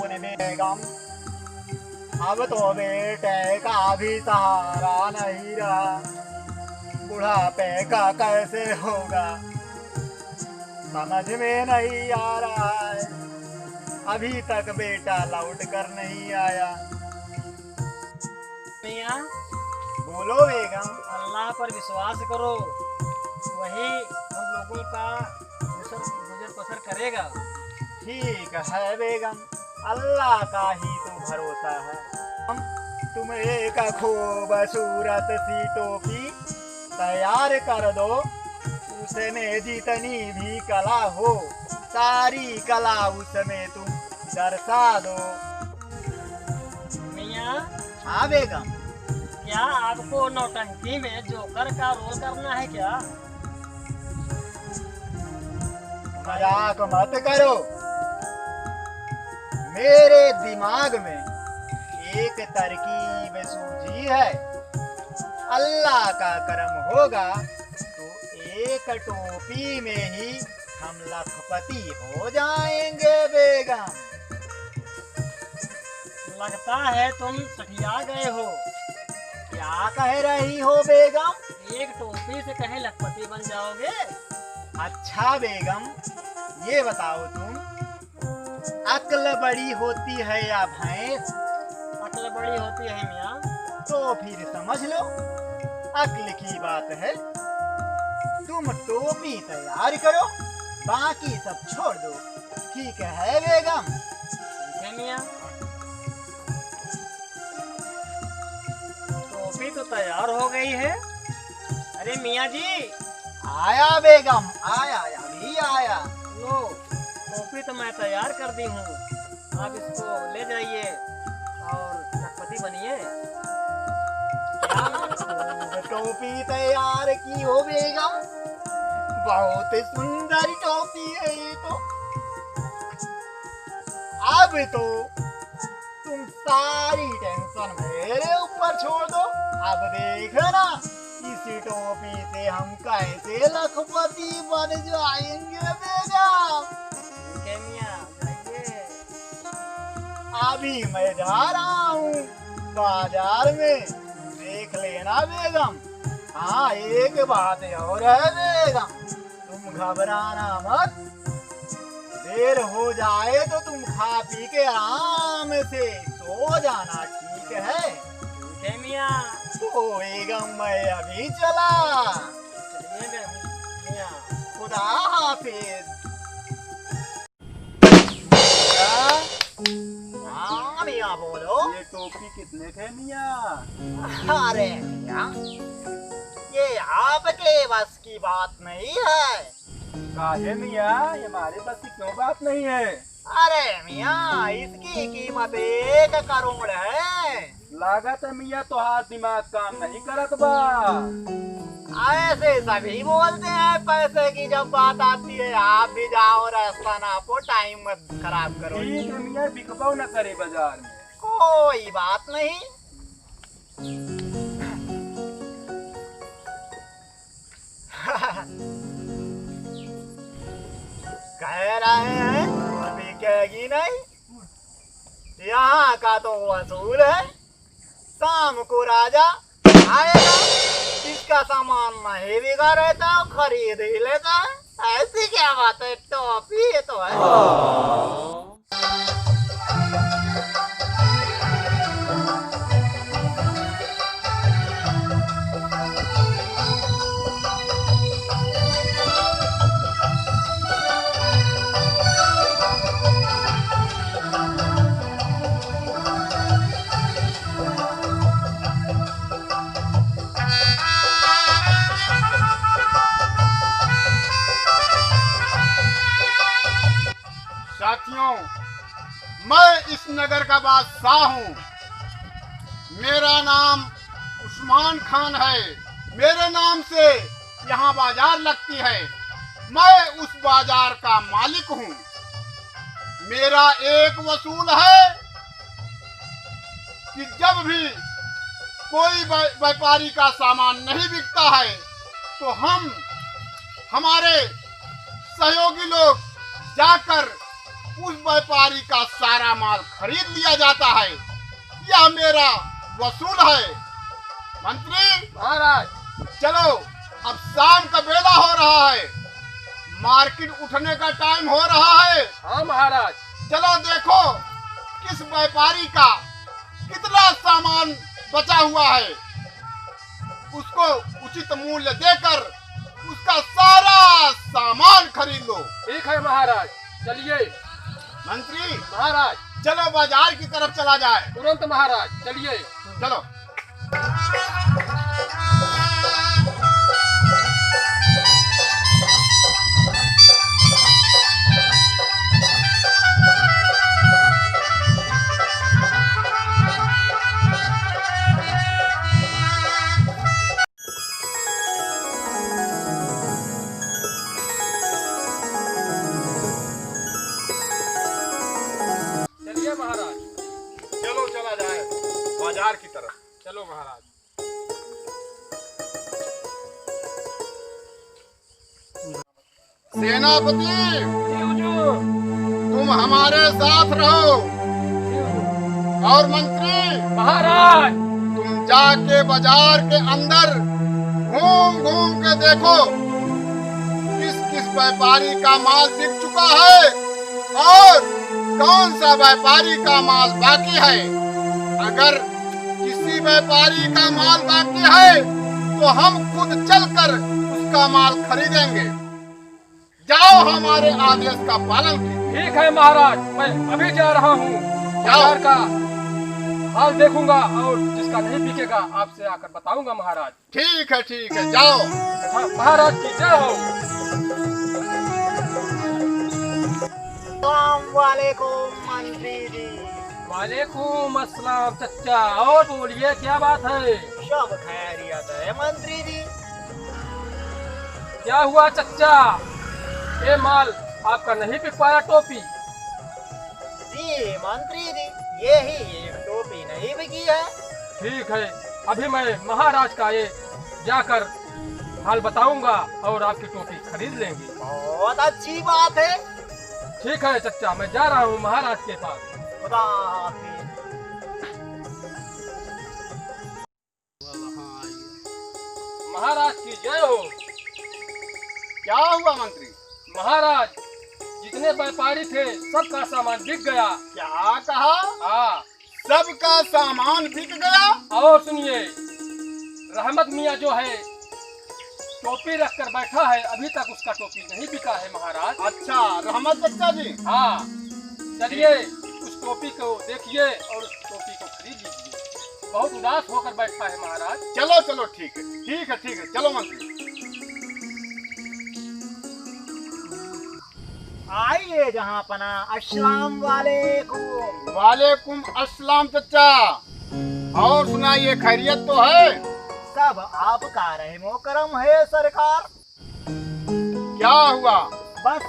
सुन बेगम, अब तो बेटे का भी सहारा नहीं रहा, बुढ़ापे का कैसे होगा समझ में नहीं आ रहा है। अभी तक बेटा लौट कर नहीं आया। मियाँ, बोलो बेगम। अल्लाह पर विश्वास करो, वही हम लोगों का गुजर बसर करेगा। ठीक है बेगम, अल्लाह का ही तो भरोसा है। हम तुम एक खूबसूरत सी टोपी तैयार कर दो, उसमें जितनी भी कला हो सारी कला उसमें तुम दर्शा दो। मियाँ, हाँ बेगम। क्या आपको नौटंकी में जोकर का रोल करना है क्या? मजाक मत करो, मेरे दिमाग में एक तरकीब सूझी है। अल्लाह का करम होगा तो एक टोपी में ही हम लखपति हो जाएंगे बेगम। लगता है तुम सठिया गए हो। क्या कह रही हो बेगम? एक टोपी से कहीं लखपति बन जाओगे? अच्छा बेगम, ये बताओ तुम, अक्ल बड़ी होती है या भैंस? अक्ल बड़ी होती है मियाँ। तो फिर समझ लो अक्ल की बात है। तुम टोपी तैयार करो, बाकी सब छोड़ दो। ठीक है बेगम? ठीक है मियाँ। टोपी तो तैयार हो गई है। अरे मियाँ जी, आया बेगम, आया, अभी आया। लो, टोपी तो मैं तैयार कर दी हूँ। आप इसको ले जाइए और लखपति बनिए। टोपी तैयार की हो बेगम? बहुत सुंदर टोपी है ये तो। अब तो तुम सारी टेंशन मेरे ऊपर छोड़ दो। अब देखना इसी टोपी से हम कैसे लखपति बन जाएंगे बेगम। ठीक है मियाँ, जाइए। अभी मैं जा रहा हूँ बाजार में, देख लेना बेगम। हाँ, एक बात और है बेगम, तुम घबराना मत। देर हो जाए तो तुम खा पी के आराम से सो जाना, ठीक है? ठीक है मियाँ। तो बेगम मैं अभी चला। चलिए मियाँ। खुदा हाफिज। हाँ मियाँ बोलो। ये टोपी कितने के मियाँ? अरे मियाँ, ये आपके बस की बात नहीं है। काहे मियाँ, ये हमारे बस की क्यों बात नहीं है? अरे मियाँ, इसकी कीमत 1 करोड़ है। लागत है मियाँ तो हाथ दिमाग काम नहीं करत बा। ऐसे सभी बोलते हैं पैसे की जब बात आती है। आप भी जाओ, रास्ता नापो, टाइम मत खराब करो। ठीक है मियाँ, बिकबाऊ न करे बाजार में। कोई बात नहीं। कह रहे हैं बिकेगी नहीं, यहाँ का तो वसूल है। शाम को राजा आएगा, इसका सामान नहीं बिका रहता, खरीद ही लेता है। ऐसी क्या बात है, टॉपी ये तो है। साथियों, मैं इस नगर का बादशाह हूँ। मेरा नाम उस्मान खान है। मेरे नाम से यहाँ बाजार लगती है। मैं उस बाजार का मालिक हूँ। मेरा एक वसूल है कि जब भी कोई व्यापारी का सामान नहीं बिकता है तो हमारे सहयोगी लोग जाकर उस व्यापारी का सारा माल खरीद लिया जाता है। यह मेरा वसूल है। मंत्री महाराज। चलो, अब शाम का बेला हो रहा है, मार्केट उठने का टाइम हो रहा है। हाँ महाराज। चलो देखो किस व्यापारी का कितना सामान बचा हुआ है, उसको उचित मूल्य देकर उसका सारा सामान खरीद लो। ठीक है महाराज, चलिए। मंत्री महाराज। चलो बाजार की तरफ चला जाए। तुरंत महाराज, चलिए। चलो। चलिए महाराज। चलो चला जाए बाजार की तरफ। चलो महाराज। सेनापति जी हुजूर। तुम हमारे साथ रहो, और मंत्री महाराज। तुम जाके बाजार के अंदर घूम घूम के देखो किस किस व्यापारी का माल बिक चुका है और कौन सा व्यापारी का माल बाकी है। अगर किसी व्यापारी का माल बाकी है तो हम खुद चलकर उसका माल खरीदेंगे। जाओ, हमारे आदेश का पालन कीजिए। ठीक है महाराज, मैं अभी जा रहा हूँ। बाजार का हाल देखूंगा और जिसका नहीं बिकेगा आपसे आकर बताऊंगा महाराज। ठीक है, जाओ। हाँ महाराज की जय हो। वालेकुम मंत्री जी। वालेकुम अस्सलाम चचा। और बोलिए क्या बात है? सब खैरियत है मंत्री जी। क्या हुआ चचा? ये माल आपका नहीं बिक पाया? टोपी? जी मंत्री जी, यही एक टोपी नहीं बिकी है। ठीक है, अभी मैं महाराज का ये जाकर हाल बताऊंगा और आपकी टोपी खरीद लेंगे। बहुत अच्छी बात है। ठीक है चचा, मैं जा रहा हूँ महाराज के पास। खुदा हाफिज। महाराज की जय हो। क्या हुआ मंत्री? महाराज, जितने व्यापारी थे सबका सामान बिक गया। क्या कहा? हाँ। सबका सामान बिक गया? और सुनिए, रहमत मियाँ जो है टोपी रखकर बैठा है, अभी तक उसका टोपी नहीं बिका है महाराज। अच्छा, रहमत चचा जी। हाँ, चलिए उस टोपी को देखिए और उस टोपी को खरीद लीजिए। बहुत उदास होकर बैठा है महाराज। चलो चलो, ठीक है, चलो मंत्री। आइए जहाँ पना। अस्सलाम वालेकुम। वालेकुम अस्सलाम चचा। और सुनाइए, खैरियत तो है? सब आपका रहमो करम है सरकार। क्या हुआ? बस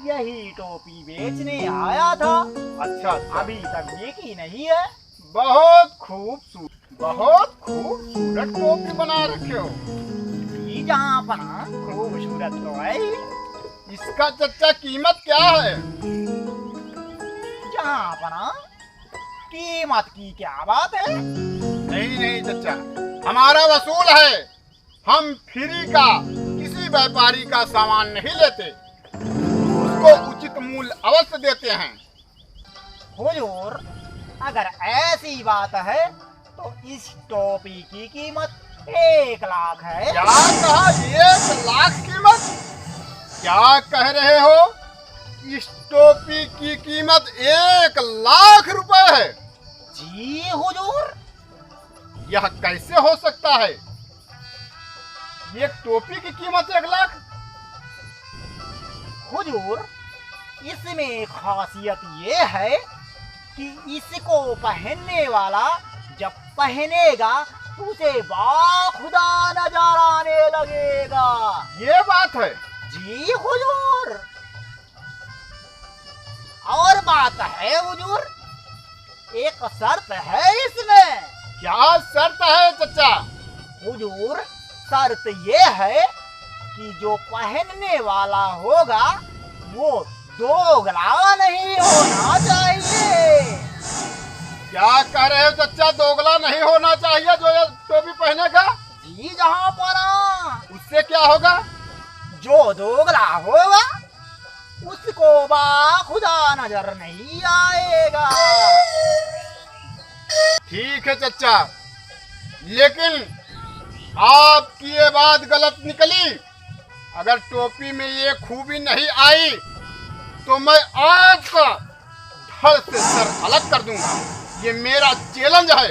यही टोपी बेचने आया था। अच्छा, अभी तक बिकी नहीं है। बहुत खूबसूरत टोपी बना रखे हो। जी जहाँ पना, खूबसूरत तो है ही। इसका चचा कीमत क्या है? जहाँ पना, कीमत की क्या बात है। नहीं चचा, हमारा वसूल है। हम फ्री का किसी व्यापारी का सामान नहीं लेते, उसको उचित मूल्य अवश्य देते हैं। हुजूर, अगर ऐसी बात है तो इस टोपी की कीमत 1 लाख है। क्या कहा? 1 लाख कीमत? क्या कह रहे हो? इस टोपी की कीमत 1 लाख रुपए है? जी हुजूर। यह कैसे हो सकता है? एक टोपी की कीमत 1 लाख? हुजूर, इसमें खासियत ये है कि इसको पहनने वाला जब पहनेगा तो उसे बाखुदा नजर आने लगेगा। ये बात है? जी हुजूर। और बात है हुजूर, एक शर्त है इसमें। क्या शर्त है चचा? हुजूर, शर्त ये है कि जो पहनने वाला होगा वो दोगला नहीं होना चाहिए। क्या कह रहे हो चचा? दोगला नहीं होना चाहिए जो ये टोपी पहनेगा? जी जहाँ पर उससे क्या होगा? जो दोगला होगा उसको खुदा नजर नहीं आएगा। ठीक है चचा, लेकिन आपकी ये बात गलत निकली। अगर टोपी में ये खूबी नहीं आई तो मैं आपका धड़ से सर अलग कर दूंगा। ये मेरा चैलेंज है।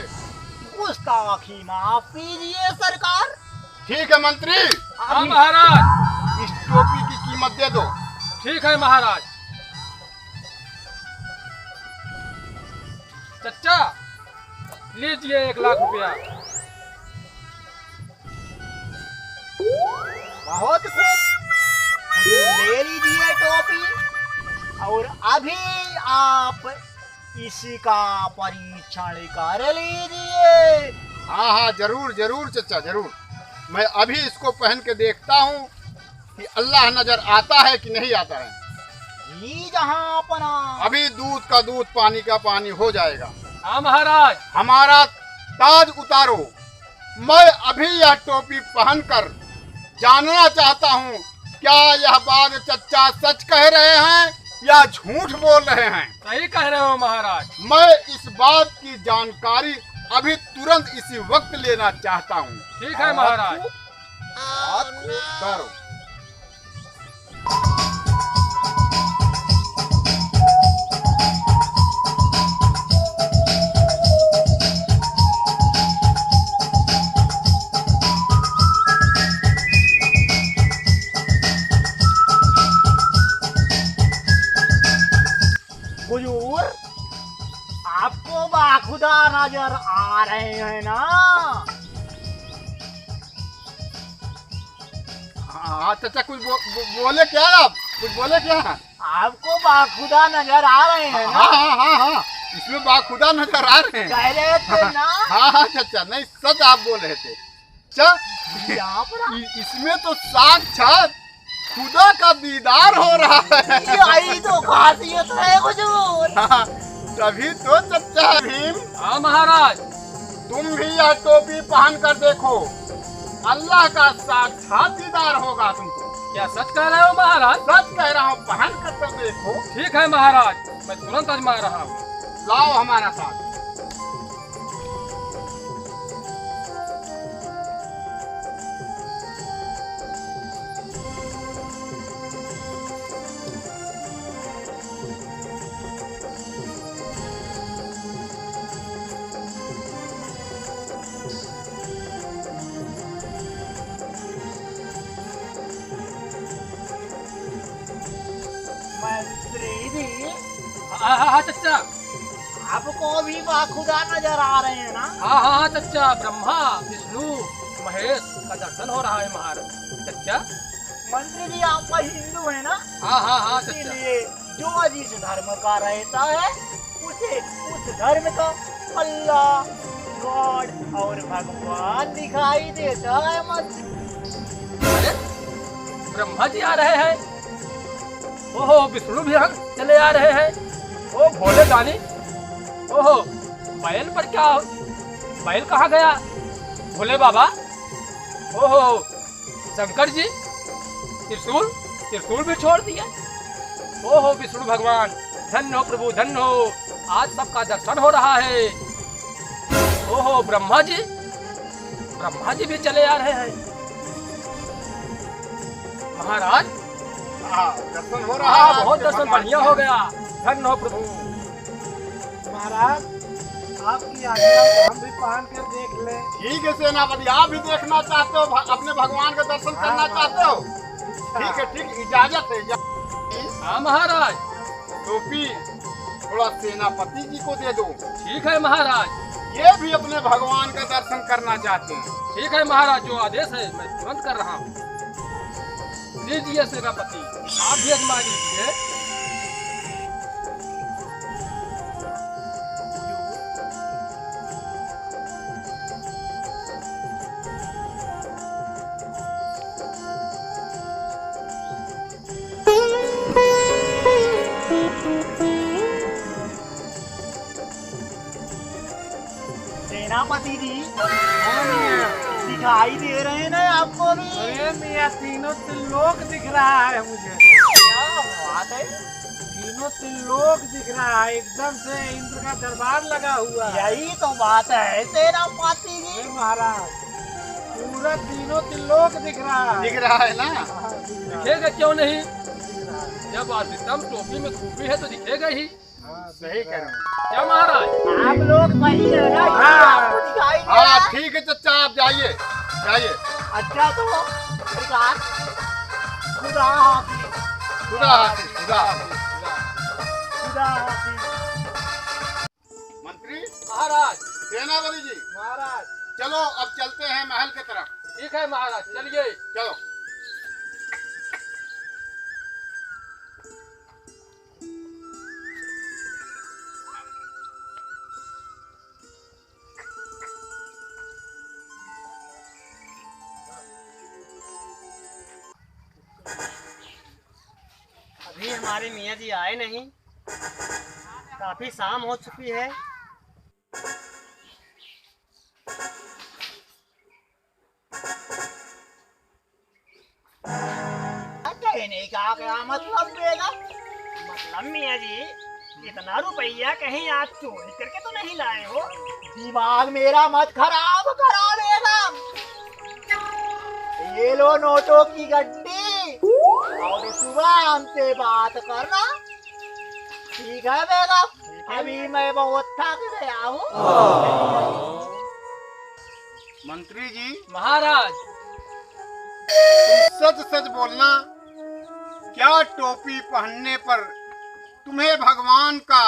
गुस्ताखी माफ कीजिए सरकार। ठीक है मंत्री, हाँ महाराज। इस टोपी की कीमत दे दो। ठीक है महाराज। चचा लीजिए 1 लाख रुपया। बहुत खूब, ले लीजिए टोपी और अभी आप इसका परीक्षण कर लीजिए। हाँ हाँ जरूर जरूर चचा जरूर। मैं अभी इसको पहन के देखता हूँ कि अल्लाह नजर आता है कि नहीं आता है। जी जहाँ पना। अभी दूध का दूध पानी का पानी हो जाएगा। हाँ महाराज। हमारा ताज उतारो। मैं अभी यह टोपी पहनकर जानना चाहता हूँ क्या यह बात चचा सच कह रहे हैं या झूठ बोल रहे हैं। सही कह रहे हो महाराज। मैं इस बात की जानकारी अभी तुरंत इसी वक्त लेना चाहता हूँ। ठीक है महाराज। करो। हुजूर, आपको बाखुदा नजर आ रहे हैं ना? हाँ चचा कुछ बोले क्या? आप कुछ बोले क्या? आपको बाखुदा नजर आ रहे हैं ना? हाँ हाँ हाँ हाँ, इसमें बाखुदा नजर आ रहे हैं। कह रहे थे ना? हाँ हाँ चचा, नहीं सच आप बोल रहे थे। यहाँ पर इसमें तो साक्षात खुदा का दीदार हो रहा है। यही तो खासियत है हुजूर। हाँ, तभी तो चचा भीम, हाँ महाराज। तुम भी यह टोपी पहन कर देखो, अल्लाह का साक्षात दीदार होगा तुमको। क्या सच कह रहे हो महाराज? सच कह रहा हूँ, पहन कर तो देखो। ठीक है महाराज, मैं तुरंत आजमा रहा हूँ। लाओ हमारा साथ। मंत्री जी, हाँ हाँ हाँ चचा। आपको भी बाखुदा नजर आ रहे हैं ना? हाँ हाँ हाँ चचा, ब्रह्मा विष्णु महेश का दर्शन हो रहा है महाराज। चचा मंत्री जी, आप हिंदू है ना? हाँ हाँ हाँ चचा। इसीलिए जो जिस धर्म का रहता है उसे उस धर्म का अल्लाह, गॉड और भगवान दिखाई देता है। मंत्री अरे ब्रह्मा जी आ रहे हैं। ओहो, विष्णु भी हम चले आ रहे हैं। ओ भोले दानी, ओहो बैल पर क्या, बैल कहाँ गया? भोले बाबा, ओहो शंकर जी, त्रिशूल त्रिशूल भी छोड़ दिया। ओहो विष्णु भगवान, धन्य हो प्रभु, धन्य हो। आज सबका दर्शन हो रहा है। ओहो ब्रह्मा जी भी चले आ रहे हैं। महाराज हाँ, दर्शन हो रहा हाँ, है। बहुत दर्शन बढ़िया हो गया। धन्य हो प्रभु। महाराज, आपकी आज्ञा को हम भी पहन कर देख ले। ठीक है सेनापति, आप भी देखना चाहते हो, अपने भगवान का दर्शन करना चाहते हो? ठीक है, ठीक, इजाजत है। हाँ महाराज। टोपी थोड़ा सेनापति जी को दे दो। ठीक है महाराज। ये भी अपने भगवान का दर्शन करना चाहते हैं। ठीक है महाराज, जो आदेश है मैं तुरंत कर रहा हूँ। लीजिए सेनापति, आप भी आजमा लीजिए। सेनापति जी दिखाई दे रहे हैं ना आपको भी? अरे मियाँ तीनों त्रिलोक दिख रहा है मुझे। क्या बात है? तीनों त्रिलोक दिख रहा है, एकदम से इंद्र का दरबार लगा हुआ है। यही तो बात है सेनापति जी। अरे महाराज, पूरा तीनों त्रिलोक दिख रहा है। दिख रहा है ना? हाँ, दिख रहा है, दिखेगा क्यों नहीं? दिख रहा है। जब आदित्यम टोपी में खूबी है तो दिखेगा ही। हाँ, सही कह रहे हो। क्या महाराज? आप लोग सही है ना? ये हाँ। आपको दिखाई दे रहा हाँ है? ठीक है चचा, आप जाइए जाइए। अच्छा तो सरकार खुदा हाफिज। खुदा हाफिज, खुदा हाफिज। खुदा हाफिज। मंत्री, महाराज सेनापति जी, महाराज। चलो अब चलते हैं महल की तरफ। ठीक है महाराज, चलिए। चलो। अभी हमारे मियाँ जी आए नहीं, काफी शाम हो चुकी है। कहने का क्या मतलब देगा? मतलब मियाँ जी, इतना रुपया कहीं आप चोरी करके तो नहीं लाए हो? दिमाग मेरा मत खराब करा लेना। ये लो नोटों की गड्डी और सुबह हमसे बात करना, ठीक है बेगम? अभी मैं बहुत थक गया हूँ। मंत्री जी, महाराज तुम सच सच बोलना, क्या टोपी पहनने पर तुम्हें भगवान का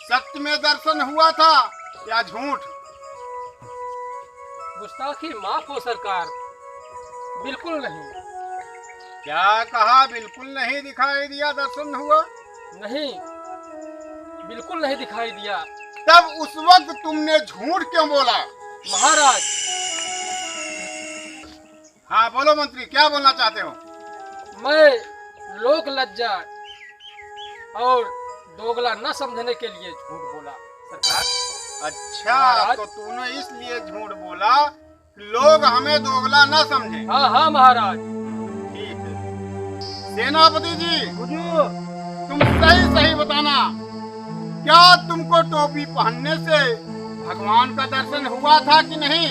सत्य में दर्शन हुआ था या झूठ? गुस्ताखी माफ हो सरकार, बिल्कुल नहीं। क्या कहा? बिल्कुल नहीं दिखाई दिया, दर्शन हुआ नहीं, बिल्कुल नहीं दिखाई दिया। तब उस वक्त तुमने झूठ क्यों बोला? महाराज हाँ बोलो मंत्री, क्या बोलना चाहते हो? मैं लोक लज्जा और दोगला न समझने के लिए झूठ बोला सरकार। अच्छा, महाराज। तो तूने इसलिए झूठ बोला कि लोग हमें दोगला न समझे। हाँ हाँ महाराज। ठीक है। सेनापति जी, हुजूर, तुम सही सही बताना, क्या तुमको टोपी पहनने से भगवान का दर्शन हुआ था कि नहीं?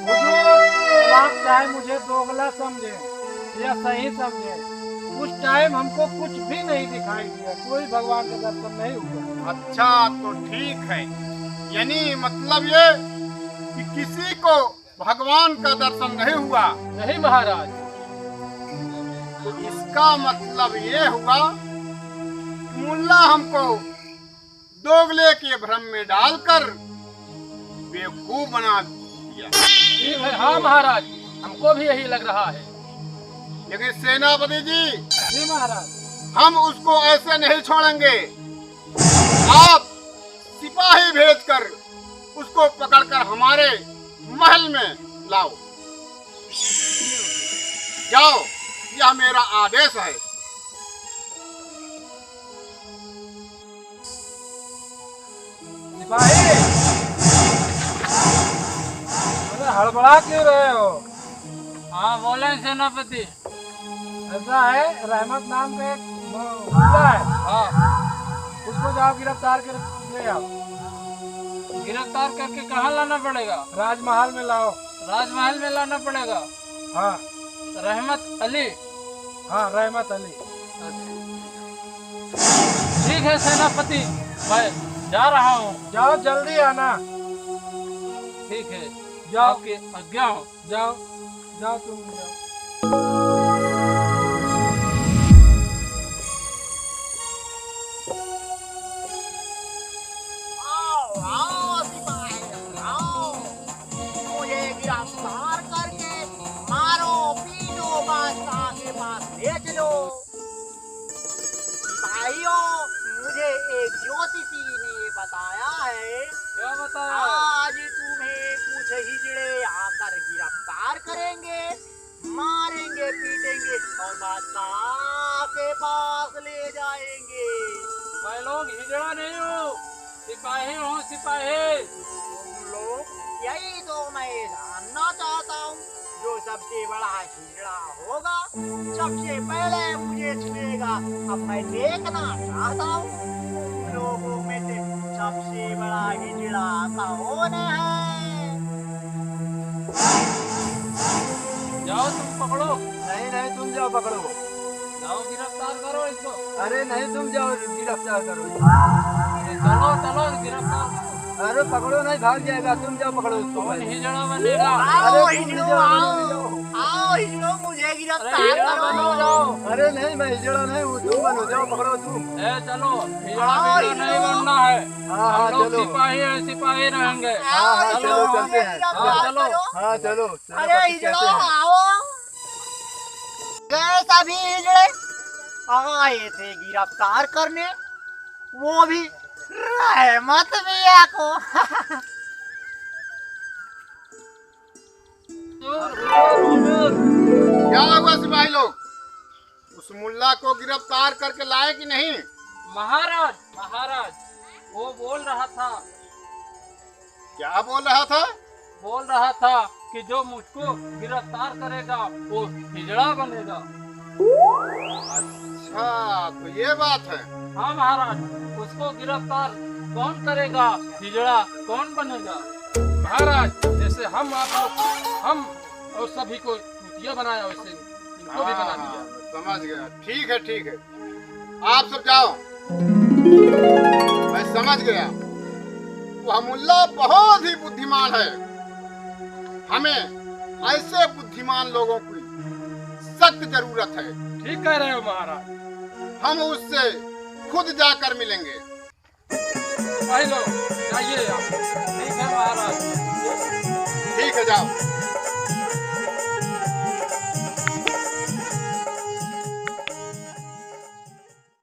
हुजूर, आप चाहे मुझे दोगला समझे या सही समझे, उस टाइम हमको कुछ भी नहीं दिखाई दिया, कोई भगवान का दर्शन नहीं हुआ। अच्छा तो ठीक है, यानी मतलब ये कि किसी को भगवान का दर्शन नहीं हुआ। नहीं महाराज। इसका मतलब ये हुआ कि मुल्ला हमको दोगले के भ्रम में डालकर बेवकूफ बना दिया। ठीक है, हाँ महाराज, हमको भी यही लग रहा है। लेकिन सेनापति जी, जी महाराज। हम उसको ऐसे नहीं छोड़ेंगे। आप सिपाही भेजकर उसको पकड़कर हमारे महल में लाओ। जाओ, यह मेरा आदेश है। सिपाही, अरे हड़बड़ा क्यों रहे हो? हाँ बोले सेनापति। ऐसा है, रहमत नाम का एक मुल्ला है, हाँ, उसको जाओ गिरफ्तार कर ले आओ। गिरफ्तार करके कहाँ लाना पड़ेगा? राजमहल में लाओ। राजमहल में लाना पड़ेगा। हाँ रहमत अली। हाँ, रहमत अली। ठीक है सेनापति, मैं जा रहा हूँ। जाओ जल्दी आना। ठीक है, जाओ आपकी आज्ञा हो। जाओ जाओ, तुम भी जाओ। आओ आओ सिपाही, आओ, मुझे गिरफ्तार करके मारो पीटो, बादशाह के पास ले चलो। सिपाहियों, मुझे एक ज्योतिषी ने बताया है, क्या बताया? आज तुम्हें कुछ हिजड़े आकर गिरफ्तार करेंगे, मारेंगे, पीटेंगे और बादशाह के पास ले जाएंगे। मैं लोग हिजड़ा नहीं हूँ, सिपाही हूँ, सिपाही। तुम लोग सबसे बड़ा हिजड़ा होगा, सबसे पहले मुझे छुएगा। अब मैं देखना चाहता हूँ तुम लोगों में से सबसे बड़ा हिजड़ा कौन है। जाओ तुम पकड़ो। नहीं नहीं, तुम जाओ पकड़ो। जाओ गिरफ्तार करो इसको। अरे नहीं, तुम जाओ गिरफ्तार करो। चलो चलो गिरफ्तार। अरे पकड़ो नहीं, भाग जाएगा। तुम जाओ पकड़ो उसको। कौन हिजड़ा बनेगा? आओ अरे तुम हिजड़ो, जाओ, आओ आओ हिजड़ो, मुझे अरे गिरफ्तार हिजड़ा बनो करो। जाओ। अरे नहीं, मैं हिजड़ा नहीं हूँ, तुम बनो। जाओ पकड़ो तुम। ए चलो, हिजड़ा हाँ, बिजड़ा नहीं हिजड़ा। बनना है। हाँ हाँ हम लोग चलो। सिपाही हैं, सिपाही रहेंगे। आओ हाँ, हिजड़ो, चलो, चलते मुझे हैं। गिरफ्तार हाँ, चलो। करो। हाँ चलो। अरे हिजड़ो आओ। गए सभी हिजड़े आए थे गिरफ्तार करने, वो भी रहमत मियां को। क्या हुआ सिपाही लोग, उस मुल्ला को गिरफ्तार करके लाए कि नहीं? महाराज महाराज, वो बोल रहा था क्या बोल रहा था? बोल रहा था कि जो मुझको गिरफ्तार करेगा वो हिजड़ा बनेगा। अच्छा, तो ये बात है। हाँ महाराज, उसको गिरफ्तार कौन करेगा, हिजड़ा कौन बनेगा? महाराज, जैसे हम आप लोग हम और सभी को चूतिया बनाया वैसे इनको भी बना दिया। समझ गया। ठीक है ठीक है, आप सब जाओ। मैं समझ गया, वह मुल्ला बहुत ही बुद्धिमान है। हमें ऐसे बुद्धिमान लोगों की सख्त जरूरत है। ठीक कह रहे हो महाराज। हम उससे खुद जाकर मिलेंगे। भाई लोग जाइए आप। ठीक है महाराज। ठीक है, जाओ।